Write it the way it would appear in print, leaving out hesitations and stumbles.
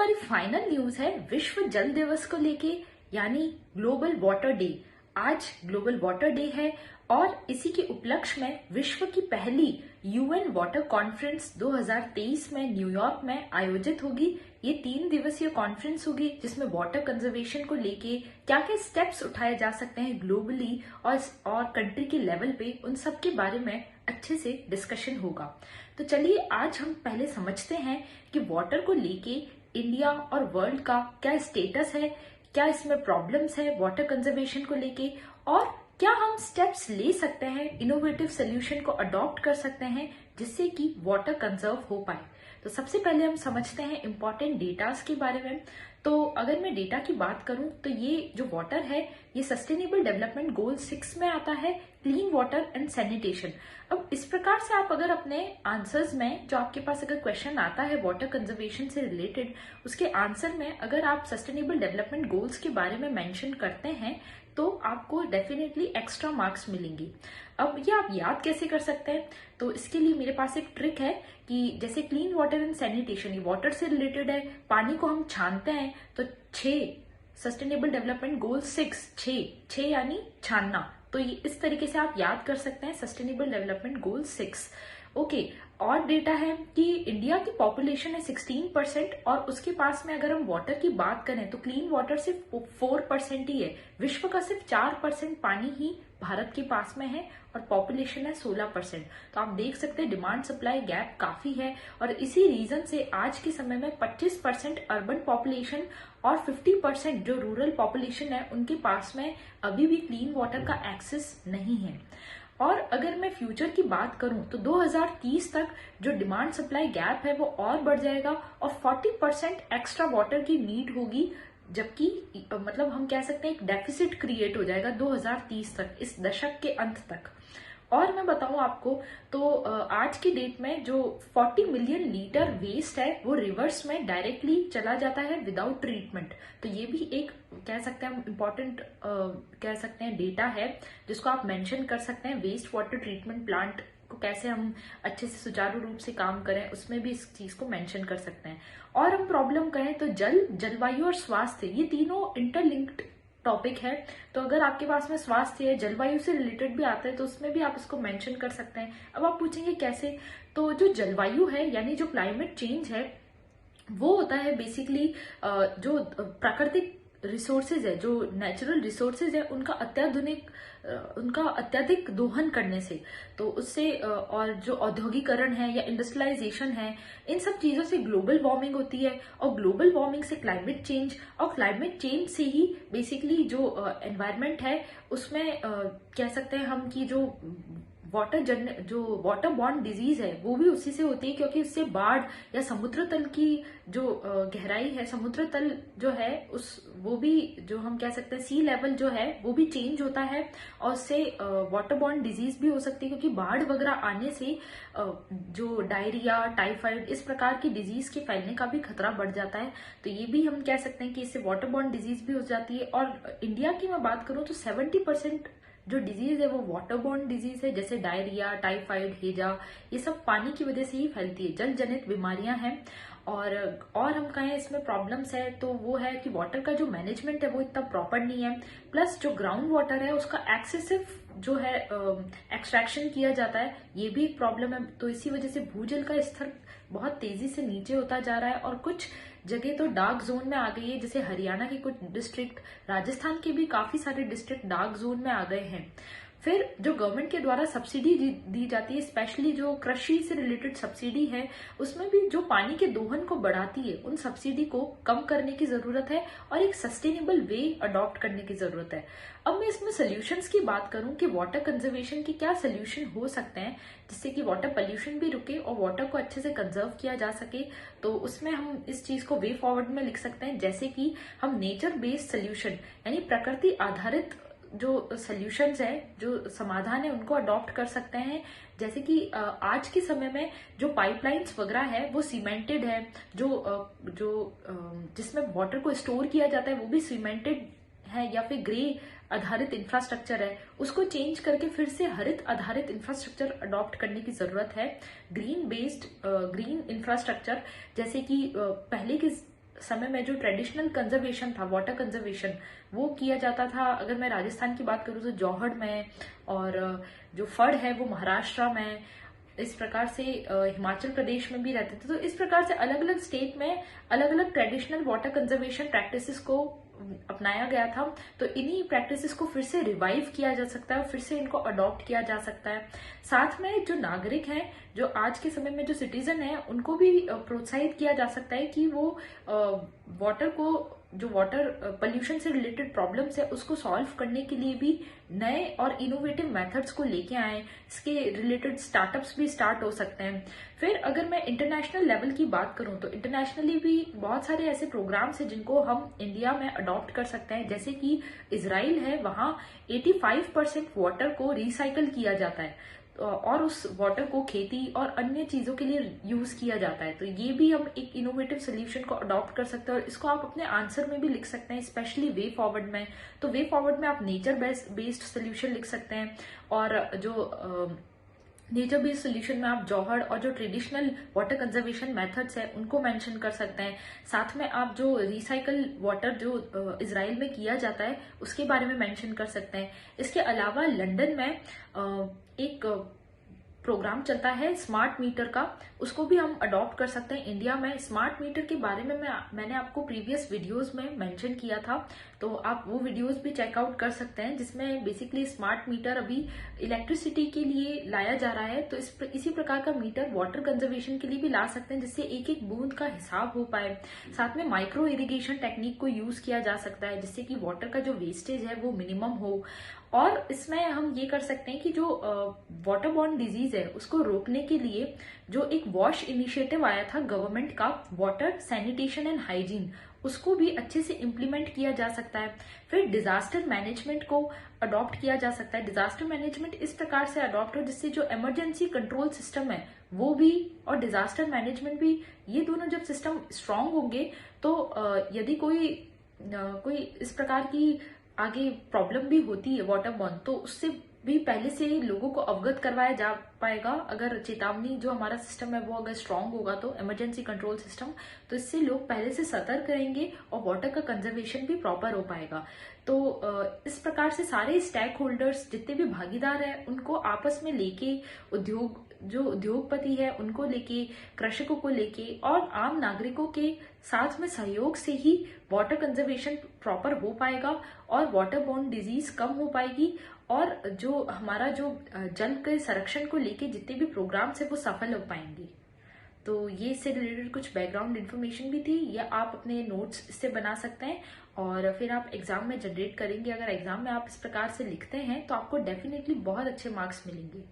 हमारी final news है विश्व जल दिवस को लेके, यानी ग्लोबल वाटर डे। आज ग्लोबल वाटर डे है और इसी के उपलक्ष्य में विश्व की पहली यूएन वाटर कॉन्फ्रेंस 2023 में न्यूयॉर्क में आयोजित होगी। ये 3 दिवसीय कॉन्फ्रेंस होगी जिसमें वाटर कंजर्वेशन को लेके क्या क्या स्टेप्स उठाए जा सकते हैं ग्लोबली और कंट्री के लेवल पे, उन सब के बारे में अच्छे से डिस्कशन होगा। तो चलिए आज हम पहले समझते हैं कि वाटर को लेके इंडिया और वर्ल्ड का क्या स्टेटस है, क्या इसमें प्रॉब्लम्स है वाटर कंजर्वेशन को लेके, और क्या हम स्टेप्स ले सकते हैं, इनोवेटिव सोल्यूशन को अडॉप्ट कर सकते हैं जिससे कि वाटर कंजर्व हो पाए। तो सबसे पहले हम समझते हैं इंपॉर्टेंट डेटास के बारे में। तो अगर मैं डेटा की बात करूं तो ये जो वाटर है ये सस्टेनेबल डेवलपमेंट गोल 6 में आता है, क्लीन वाटर एंड सैनिटेशन। अब इस प्रकार से आप अगर अपने आंसर्स में जो आपके पास अगर क्वेश्चन आता है वाटर कंजर्वेशन से रिलेटेड, उसके आंसर में अगर आप सस्टेनेबल डेवलपमेंट गोल्स के बारे में मेंशन करते हैं तो आपको डेफिनेटली एक्स्ट्रा मार्क्स मिलेंगे। अब ये आप याद कैसे कर सकते हैं? तो इसके लिए मेरे पास एक ट्रिक है कि जैसे क्लीन वाटर एंड सैनिटेशन, ये वाटर से रिलेटेड है, पानी को हम छानते हैं तो 6 सस्टेनेबल डेवलपमेंट गोल 6 यानी छानना। तो ये इस तरीके से आप याद कर सकते हैं सस्टेनेबल डेवलपमेंट गोल 6। ओके, और डेटा है कि इंडिया की पॉपुलेशन है 16% और उसके पास में अगर हम वाटर की बात करें तो क्लीन वाटर सिर्फ 4% ही है। विश्व का सिर्फ 4% पानी ही भारत के पास में है और पॉपुलेशन है 16%। तो आप देख सकते हैं डिमांड सप्लाई गैप काफी है और इसी रीजन से आज के समय में 25% अर्बन पॉपुलेशन और 50% जो रूरल पॉपुलेशन है उनके पास में अभी भी क्लीन वाटर का एक्सेस नहीं है। और अगर मैं फ्यूचर की बात करूं तो 2030 तक जो डिमांड सप्लाई गैप है वो और बढ़ जाएगा और 40% एक्स्ट्रा वाटर की नीड होगी, जबकि मतलब हम कह सकते हैं एक डेफिसिट क्रिएट हो जाएगा 2030 तक, इस दशक के अंत तक। और मैं बताऊं आपको तो आज की डेट में जो 40 मिलियन लीटर वेस्ट है वो रिवर्स में डायरेक्टली चला जाता है विदाउट ट्रीटमेंट। तो ये भी एक कह सकते हैं इम्पोर्टेंट कह सकते हैं डेटा है जिसको आप मेंशन कर सकते हैं। वेस्ट वाटर ट्रीटमेंट प्लांट को कैसे हम अच्छे से सुचारू रूप से काम करें, उसमें भी इस चीज को मेंशन कर सकते हैं। और हम प्रॉब्लम कहें तो जलवायु और स्वास्थ्य, ये तीनों इंटरलिंक्ड टॉपिक है। तो अगर आपके पास में स्वास्थ्य है, जलवायु से रिलेटेड भी आता है तो उसमें भी आप इसको मेंशन कर सकते हैं। अब आप पूछेंगे कैसे? तो जो जलवायु है यानी जो क्लाइमेट चेंज है वो होता है बेसिकली जो प्राकृतिक रिसोर्सेज है, जो नेचुरल रिसोर्सेज है उनका अत्यधिक दोहन करने से, तो उससे और जो औद्योगिकरण है या इंडस्ट्रियलाइजेशन है, इन सब चीजों से ग्लोबल वार्मिंग होती है और ग्लोबल वार्मिंग से क्लाइमेट चेंज, और क्लाइमेट चेंज से ही बेसिकली जो एनवायरनमेंट है उसमें कह सकते हैं हम कि जो वाटर बॉर्न डिजीज है वो भी उसी से होती है, क्योंकि उससे बाढ़ या समुद्र तल की जो गहराई है, समुद्र तल जो है वो भी जो हम कह सकते हैं सी लेवल जो है वो भी चेंज होता है और उससे वाटर बॉर्न डिजीज भी हो सकती है, क्योंकि बाढ़ वगैरह आने से जो डायरिया, टाइफाइड, इस प्रकार की डिजीज के फैलने का भी खतरा बढ़ जाता है। तो ये भी हम कह सकते हैं कि इससे वाटर बॉर्न डिजीज भी हो जाती है। और इंडिया की मैं बात करूं तो 70% जो डिजीज है वो वाटर बॉर्न डिजीज है, जैसे डायरिया, टाइफाइड, हेजा, ये सब पानी की वजह से ही फैलती है, जल जनित बीमारियां हैं। और हम कहें इसमें प्रॉब्लम्स है तो वो है कि वाटर का जो मैनेजमेंट है वो इतना प्रॉपर नहीं है, प्लस जो ग्राउंड वाटर है उसका एक्सेसिव जो है एक्सट्रैक्शन किया जाता है, ये भी एक प्रॉब्लम है। तो इसी वजह से भूजल का स्तर बहुत तेजी से नीचे होता जा रहा है और कुछ जगह तो डार्क जोन में आ गई है, जैसे हरियाणा के कुछ डिस्ट्रिक्ट, राजस्थान के भी काफी सारे डिस्ट्रिक्ट डार्क जोन में आ गए हैं। फिर जो गवर्नमेंट के द्वारा सब्सिडी दी जाती है, स्पेशली जो कृषि से रिलेटेड सब्सिडी है, उसमें भी जो पानी के दोहन को बढ़ाती है, उन सब्सिडी को कम करने की जरूरत है और एक सस्टेनेबल वे अडॉप्ट करने की जरूरत है। अब मैं इसमें सोल्यूशंस की बात करूं कि वाटर कंजर्वेशन के क्या सोल्यूशन हो सकते हैं जिससे कि वाटर पोल्यूशन भी रुके और वाटर को अच्छे से कंजर्व किया जा सके, तो उसमें हम इस चीज को वे फॉरवर्ड में लिख सकते हैं, जैसे कि हम नेचर बेस्ड सोल्यूशन यानी प्रकृति आधारित जो सॉल्यूशंस है, जो समाधान है, उनको अडॉप्ट कर सकते हैं। जैसे कि आज के समय में जो पाइपलाइंस वगैरह है वो सीमेंटेड है, जिसमें वाटर को स्टोर किया जाता है वो भी सीमेंटेड है या फिर ग्रे आधारित इंफ्रास्ट्रक्चर है, उसको चेंज करके फिर से हरित आधारित इंफ्रास्ट्रक्चर अडॉप्ट करने की जरूरत है। ग्रीन इंफ्रास्ट्रक्चर, जैसे कि पहले के समय में जो ट्रेडिशनल कंजर्वेशन था, वाटर कंजर्वेशन, वो किया जाता था। अगर मैं राजस्थान की बात करूँ तो जौहड़ में, और जो फड़ है वो महाराष्ट्र में, इस प्रकार से हिमाचल प्रदेश में भी रहते थे। तो इस प्रकार से अलग अलग स्टेट में अलग अलग ट्रेडिशनल वाटर कंजर्वेशन प्रैक्टिसेस को अपनाया गया था। तो इन्हीं प्रैक्टिसेस को फिर से रिवाइव किया जा सकता है और फिर से इनको अडॉप्ट किया जा सकता है। साथ में जो नागरिक हैं, जो आज के समय में जो सिटीजन हैं, उनको भी प्रोत्साहित किया जा सकता है कि वो वाटर को, जो वाटर पोल्यूशन से रिलेटेड प्रॉब्लम्स है, उसको सॉल्व करने के लिए भी नए और इनोवेटिव मेथड्स को लेके आए। इसके रिलेटेड स्टार्टअप्स भी स्टार्ट हो सकते हैं। फिर अगर मैं इंटरनेशनल लेवल की बात करूं तो इंटरनेशनली भी बहुत सारे ऐसे प्रोग्राम्स हैं जिनको हम इंडिया में अडॉप्ट कर सकते हैं। जैसे कि इजराइल है, वहां 85% वाटर को रिसाइकल किया जाता है और उस वाटर को खेती और अन्य चीजों के लिए यूज किया जाता है। तो ये भी हम एक इनोवेटिव सोल्यूशन को अडॉप्ट कर सकते हैं और इसको आप अपने आंसर में भी लिख सकते हैं, स्पेशली वे फॉरवर्ड में। तो वे फॉरवर्ड में आप नेचर बेस्ड सोल्यूशन लिख सकते हैं, और जो नेचर बेस्ड सोल्यूशन में आप जौहड़ और जो ट्रेडिशनल वाटर कंजर्वेशन मेथड्स है उनको मेंशन कर सकते हैं। साथ में आप जो रिसाइकल वाटर जो इजराइल में किया जाता है उसके बारे में मेंशन कर सकते हैं। इसके अलावा लंदन में एक प्रोग्राम चलता है स्मार्ट मीटर का, उसको भी हम अडॉप्ट कर सकते हैं इंडिया में। स्मार्ट मीटर के बारे में मैंने आपको प्रीवियस वीडियोस में मेंशन किया था, तो आप वो वीडियोस भी चेकआउट कर सकते हैं, जिसमें बेसिकली स्मार्ट मीटर अभी इलेक्ट्रिसिटी के लिए लाया जा रहा है। तो इसी प्रकार का मीटर वाटर कंजर्वेशन के लिए भी ला सकते हैं, जिससे एक एक बूंद का हिसाब हो पाए। साथ में माइक्रो इरिगेशन टेक्निक को यूज किया जा सकता है, जिससे कि वाटर का जो वेस्टेज है वो मिनिमम हो। और इसमें हम ये कर सकते हैं कि जो वाटर बॉर्न डिजीज है उसको रोकने के लिए जो एक वॉश इनिशिएटिव आया था गवर्नमेंट का, वाटर सैनिटेशन एंड हाइजीन, उसको भी अच्छे से इम्प्लीमेंट किया जा सकता है। फिर डिजास्टर मैनेजमेंट को अडॉप्ट किया जा सकता है। डिजास्टर मैनेजमेंट इस प्रकार से अडॉप्ट हो जिससे जो इमरजेंसी कंट्रोल सिस्टम है वो भी और डिजास्टर मैनेजमेंट भी, ये दोनों जब सिस्टम स्ट्रांग होंगे तो यदि कोई इस प्रकार की आगे प्रॉब्लम भी होती है वाटर बॉर्न, तो उससे भी पहले से ही लोगों को अवगत करवाया जा पाएगा। अगर चेतावनी जो हमारा सिस्टम है वो अगर स्ट्रांग होगा तो इमरजेंसी कंट्रोल सिस्टम, तो इससे लोग पहले से सतर्क रहेंगे और वाटर का कंजर्वेशन भी प्रॉपर हो पाएगा। तो इस प्रकार से सारे स्टेक होल्डर्स, जितने भी भागीदार हैं, उनको आपस में लेके, जो उद्योगपति है उनको लेके, कृषकों को लेके और आम नागरिकों के साथ में सहयोग से ही वाटर कंजर्वेशन प्रॉपर हो पाएगा और वाटर बोर्न डिजीज कम हो पाएगी, और जो हमारा जो जल के संरक्षण को लेके जितने भी प्रोग्राम्स है वो सफल हो पाएंगे। तो ये इससे रिलेटेड कुछ बैकग्राउंड इन्फॉर्मेशन भी थी, या आप अपने नोट्स इससे बना सकते हैं और फिर आप एग्जाम में जनरेट करेंगे। अगर एग्जाम में आप इस प्रकार से लिखते हैं तो आपको डेफिनेटली बहुत अच्छे मार्क्स मिलेंगे।